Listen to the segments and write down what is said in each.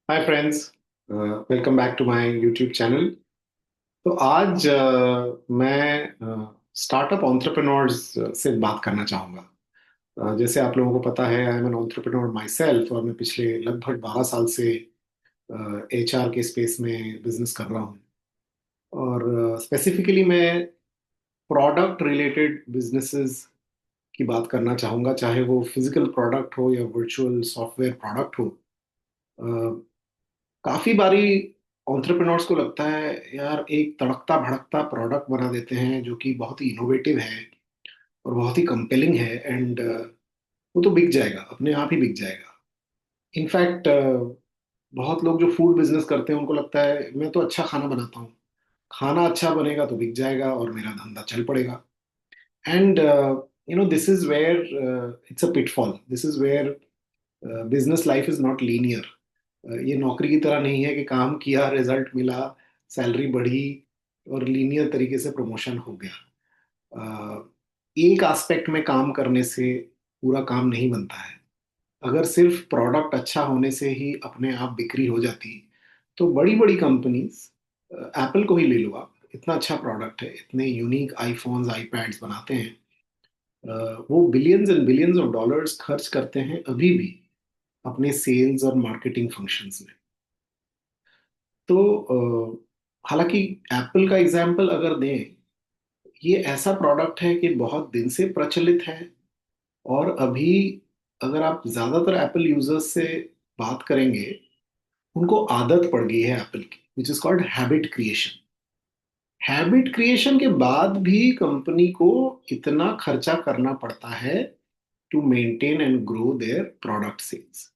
Hi friends. Welcome back to my YouTube channel. तो आज मैं स्टार्टअप एंटरप्रेन्योर्स से बात करना चाहूँगा। जैसे आप लोगों को पता है, I am an entrepreneur my self और मैं पिछले लगभग 12 साल से एचआर के स्पेस में बिजनेस कर रहा हूँ। और स्पेसिफिकली मैं प्रोडक्ट रिलेटेड बिजनेसेस की बात करना चाहूँगा, चाहे वो फिजिकल प्रोडक्ट हो या वर्चुअल सॉफ्टवेयर प्रोडक्ट हो। काफी बारी एंटरप्रेन्योर्स को लगता है, यार एक तड़कता भड़कता प्रोडक्ट बना देते हैं जो कि बहुत ही इनोवेटिव है और बहुत ही कंपेलिंग है एंड वो तो बिक जाएगा, अपने आप ही बिक जाएगा। इनफैक्ट बहुत लोग जो फूड बिजनेस करते हैं उनको लगता है मैं तो अच्छा खाना बनाता हूँ, खाना अच्छा बनेगा तो बिक जाएगा और मेरा धंधा चल पड़ेगा। And this is where it's a pitfall, this is where business life is not linear. ये नौकरी की तरह नहीं है कि काम किया, रिजल्ट मिला, सैलरी बढ़ी और लीनियर तरीके से प्रमोशन हो गया। एक एस्पेक्ट में काम करने से पूरा काम नहीं बनता है। अगर सिर्फ प्रोडक्ट अच्छा होने से ही अपने आप बिक्री हो जाती तो बड़ी बड़ी कंपनीज, एप्पल को ही ले लो आप, इतना अच्छा प्रोडक्ट है, इतने यूनिक आईफोन्स आईपैड्स बनाते हैं। वो billions and billions of dollars खर्च करते हैं अभी भी अपने सेल्स और मार्केटिंग फंक्शंस में। तो हालांकि एप्पल का एग्जाम्पल अगर दें, ये ऐसा प्रोडक्ट है कि बहुत दिन से प्रचलित है। और अभी अगर आप ज्यादातर एप्पल यूजर्स से बात करेंगे, उनको आदत पड़ गई है एप्पल की, which is called habit creation. Habit creation के बाद भी कंपनी को इतना खर्चा करना पड़ता है to maintain and grow their product sales.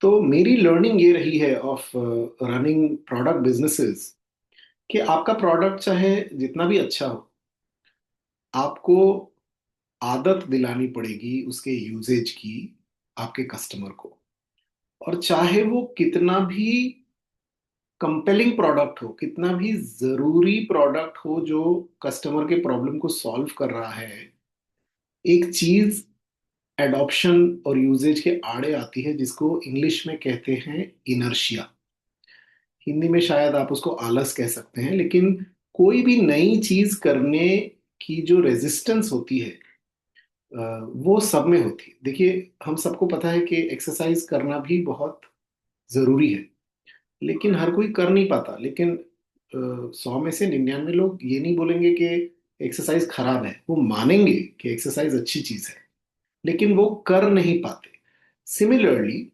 तो मेरी लर्निंग ये रही है ऑफ रनिंग प्रोडक्ट बिजनेसेस कि आपका प्रोडक्ट चाहे जितना भी अच्छा हो, आपको आदत दिलानी पड़ेगी उसके यूजेज की आपके कस्टमर को। और चाहे वो कितना भी कंपेलिंग प्रोडक्ट हो, कितना भी जरूरी प्रोडक्ट हो जो कस्टमर के प्रॉब्लम को सॉल्व कर रहा है, एक चीज एडॉप्शन और यूजेज के आड़े आती है जिसको इंग्लिश में कहते हैं इनर्शिया। हिंदी में शायद आप उसको आलस कह सकते हैं, लेकिन कोई भी नई चीज करने की जो रेजिस्टेंस होती है, वो सब में होती है। देखिए, हम सबको पता है कि एक्सरसाइज करना भी बहुत जरूरी है, लेकिन हर कोई कर नहीं पाता। लेकिन 100 में से 99 लोग ये नहीं बोलेंगे कि एक्सरसाइज खराब है, वो मानेंगे कि एक्सरसाइज अच्छी चीज है, लेकिन वो कर नहीं पाते। सिमिलरली,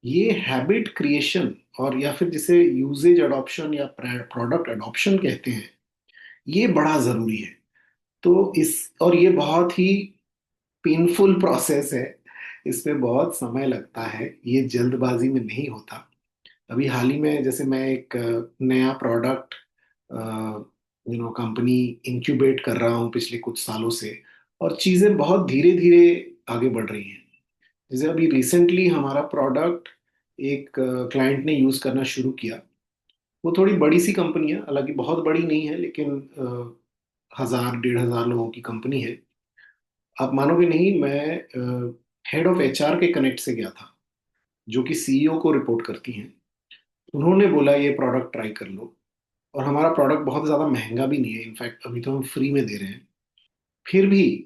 ये हैबिट क्रिएशन और या फिर जिसे यूजेज अडॉप्शन या प्रोडक्ट अडॉप्शन कहते हैं, ये बड़ा जरूरी है। तो इस और ये बहुत ही पेनफुल प्रोसेस है, इसमें बहुत समय लगता है, ये जल्दबाजी में नहीं होता। अभी हाल ही में जैसे मैं एक नया प्रोडक्ट कंपनी इंक्यूबेट कर रहा हूँ पिछले कुछ सालों से, और चीज़ें बहुत धीरे धीरे आगे बढ़ रही हैं। जैसे अभी रिसेंटली हमारा प्रोडक्ट एक क्लाइंट ने यूज़ करना शुरू किया। वो थोड़ी बड़ी सी कंपनी है, हालांकि बहुत बड़ी नहीं है, लेकिन 1000 1500 लोगों की कंपनी है। आप मानोगे नहीं, मैं हेड ऑफ एचआर के कनेक्ट से गया था, जो कि सीईओ को रिपोर्ट करती हैं। उन्होंने बोला ये प्रोडक्ट ट्राई कर लो। और हमारा प्रोडक्ट बहुत ज़्यादा महंगा भी नहीं है, इनफैक्ट अभी तो हम फ्री में दे रहे हैं। फिर भी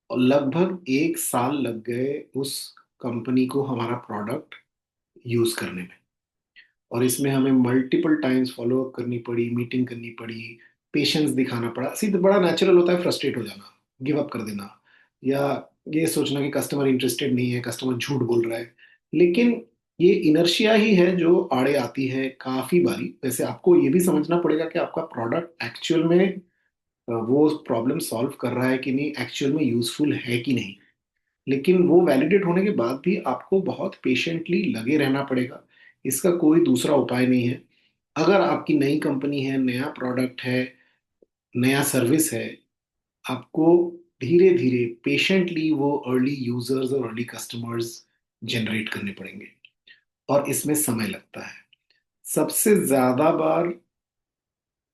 लगभग 1 साल लग गए उस कंपनी को हमारा प्रोडक्ट यूज़ करने में। और इसमें हमें मल्टीपल टाइम्स फॉलो अप करनी पड़ी, मीटिंग करनी पड़ी, पेशेंस दिखाना पड़ा। सीधे बड़ा नेचुरल होता है फ्रस्ट्रेट हो जाना, गिव अप कर देना, या ये सोचना कि कस्टमर इंटरेस्टेड नहीं है, कस्टमर झूठ बोल रहा है। लेकिन ये इनर्शिया ही है जो आड़े आती है काफी बारी। वैसे आपको ये भी समझना पड़ेगा कि आपका प्रोडक्ट एक्चुअल में वो प्रॉब्लम सॉल्व कर रहा है कि नहीं, एक्चुअल में यूजफुल है कि नहीं। लेकिन वो वैलिडेट होने के बाद भी आपको बहुत पेशेंटली लगे रहना पड़ेगा। इसका कोई दूसरा उपाय नहीं है। अगर आपकी नई कंपनी है, नया प्रोडक्ट है, नया सर्विस है, आपको धीरे धीरे पेशेंटली वो अर्ली यूजर्स और अर्ली कस्टमर्स जनरेट करने पड़ेंगे, और इसमें समय लगता है। सबसे ज्यादा बार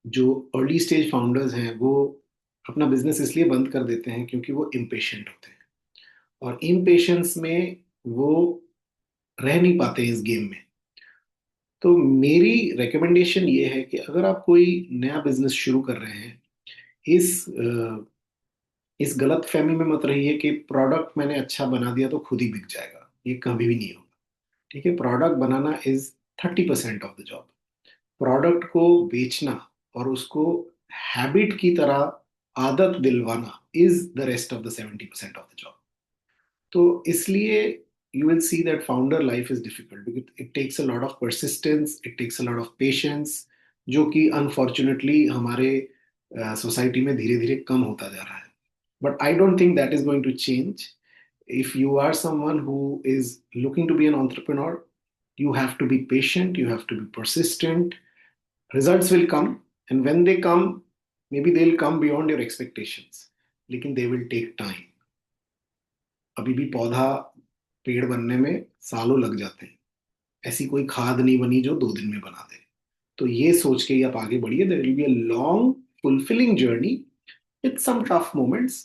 जो अर्ली स्टेज फाउंडर्स हैं वो अपना बिजनेस इसलिए बंद कर देते हैं क्योंकि वो इम्पेशेंट होते हैं, और इम्पेशेंस में वो रह नहीं पाते इस गेम में। तो मेरी रिकमेंडेशन ये है कि अगर आप कोई नया बिजनेस शुरू कर रहे हैं, इस गलत फहमी में मत रहिए कि प्रोडक्ट मैंने अच्छा बना दिया तो खुद ही बिक जाएगा। ये कभी भी नहीं होगा। ठीक है, प्रोडक्ट बनाना is 30% of the job. Product को बेचना और उसको हैबिट की तरह आदत दिलवाना is the rest of the 70% of the job. तो इसलिए you will see that founder life is difficult because it takes a lot of persistence, it takes a lot of patience, जो कि अनफॉर्चुनेटली हमारे society में धीरे धीरे कम होता जा रहा है। But I don't think that is going to change. if you are someone who is looking to be an entrepreneur, you have to be patient, you have to be persistent. Results will come, and when they come, maybe they'll come beyond your expectations, लेकिन they will take time। अभी भी पौधा पेड़ बनने में सालों लग जाते हैं। ऐसी कोई खाद नहीं बनी जो 2 दिन में बना दे। तो ये सोच के ही आप आगे बढ़िए, there will be a long fulfilling journey with some tough moments.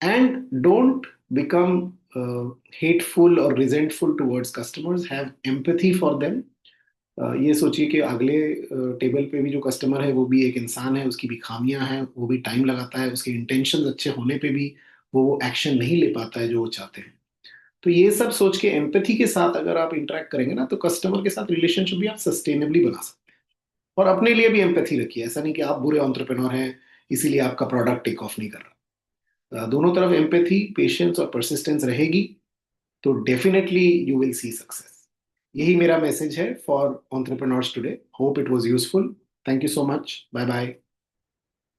and don't become hateful or resentful towards customers, have empathy for them। ये सोचिए कि अगले टेबल पे भी जो कस्टमर है वो भी एक इंसान है, उसकी भी खामियां हैं, वो भी टाइम लगाता है, उसके इंटेंशंस अच्छे होने पे भी वो एक्शन नहीं ले पाता है जो वो चाहते हैं। तो ये सब सोच के एम्पैथी के साथ अगर आप इंटरेक्ट करेंगे ना, तो कस्टमर के साथ रिलेशनशिप भी आप सस्टेनेबली बना सकते हैं। और अपने लिए भी एम्पैथी रखिए, ऐसा नहीं कि आप बुरे एंटरप्रेन्योर हैं इसीलिए आपका प्रोडक्ट टेक ऑफ नहीं कर रहा। दोनों तरफ एम्पैथी, पेशेंस और परसिस्टेंस रहेगी तो definitely you will see success. यही मेरा मैसेज है for entrepreneurs today. Hope it was useful. Thank you so much. Bye bye.